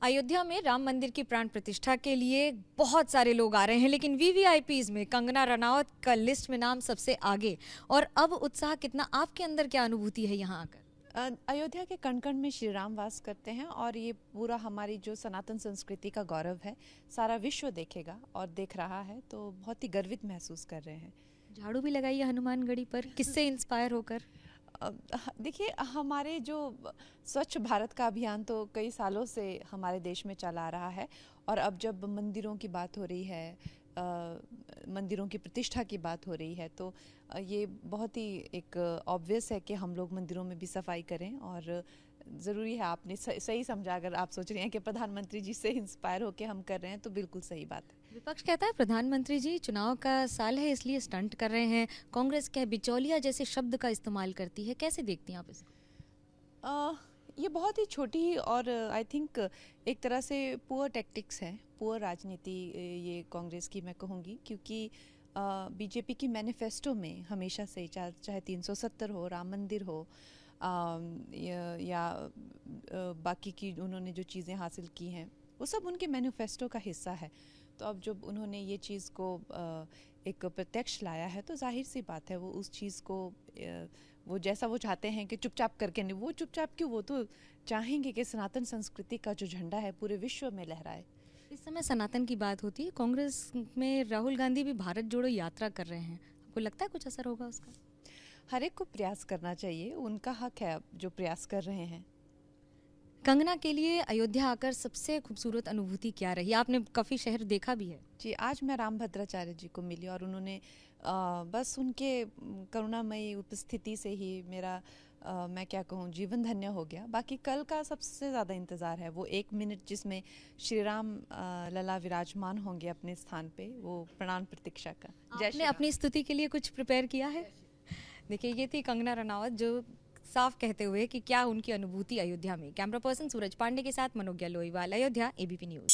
अयोध्या में राम मंदिर की प्राण प्रतिष्ठा के लिए बहुत सारे लोग आ रहे हैं, लेकिन वीवीआईपीज में कंगना रनावत का लिस्ट में नाम सबसे आगे। और अब उत्साह कितना, आपके अंदर क्या अनुभूति है यहाँ आकर? अयोध्या के कण कण में श्री राम वास करते हैं और ये पूरा हमारी जो सनातन संस्कृति का गौरव है सारा विश्व देखेगा और देख रहा है, तो बहुत ही गर्वित महसूस कर रहे हैं। झाड़ू भी लगाई है हनुमानगढ़ी पर, किससे इंस्पायर होकर? देखिए, हमारे जो स्वच्छ भारत का अभियान तो कई सालों से हमारे देश में चला आ रहा है, और अब जब मंदिरों की बात हो रही है, मंदिरों की प्रतिष्ठा की बात हो रही है, तो ये बहुत ही एक ऑब्वियस है कि हम लोग मंदिरों में भी सफाई करें। और ज़रूरी है, आपने सही समझा। अगर आप सोच रहे हैं कि प्रधानमंत्री जी से इंस्पायर होकर हम कर रहे हैं, तो बिल्कुल सही बात है। विपक्ष कहता है प्रधानमंत्री जी चुनाव का साल है इसलिए स्टंट कर रहे हैं, कांग्रेस क्या बिचौलिया जैसे शब्द का इस्तेमाल करती है, कैसे देखती हैं आप इसको? ये बहुत ही छोटी और आई थिंक एक तरह से पुअर टैक्टिक्स है, पुअर राजनीति ये कांग्रेस की मैं कहूँगी, क्योंकि बीजेपी की मैनिफेस्टो में हमेशा से चाहे 370 हो, राम मंदिर हो, या बाकी की उन्होंने जो चीज़ें हासिल की हैं वो सब उनके मैनिफेस्टो का हिस्सा है। तो अब जब उन्होंने ये चीज़ को एक प्रत्यक्ष लाया है, तो जाहिर सी बात है वो उस चीज़ को वो जैसा वो चाहते हैं कि चुपचाप करके नहीं, वो चुपचाप क्यों, वो तो चाहेंगे कि सनातन संस्कृति का जो झंडा है पूरे विश्व में लहराए। इस समय सनातन की बात होती है, कांग्रेस में राहुल गांधी भी भारत जोड़ो यात्रा कर रहे हैं, आपको लगता है कुछ असर होगा उसका? हर एक को प्रयास करना चाहिए, उनका हक है जो प्रयास कर रहे हैं। कंगना के लिए अयोध्या आकर सबसे खूबसूरत अनुभूति क्या रही? आपने काफ़ी शहर देखा भी है। जी, आज मैं राम भद्राचार्य जी को मिली और उन्होंने बस उनके करुणामयी उपस्थिति से ही मेरा मैं क्या कहूँ, जीवन धन्य हो गया। बाकी कल का सबसे ज़्यादा इंतज़ार है, वो 1 मिनट जिसमें श्री राम लला विराजमान होंगे अपने स्थान पे, वो प्रणाम प्रतीक्षा का। आपने अपनी स्तुति के लिए कुछ प्रिपेयर किया है? देखिए, ये थी कंगना रनावत जो साफ कहते हुए कि क्या उनकी अनुभूति अयोध्या में। कैमरा पर्सन सूरज पांडे के साथ मनोज्ञा लोईवाल, अयोध्या, एबीपी न्यूज।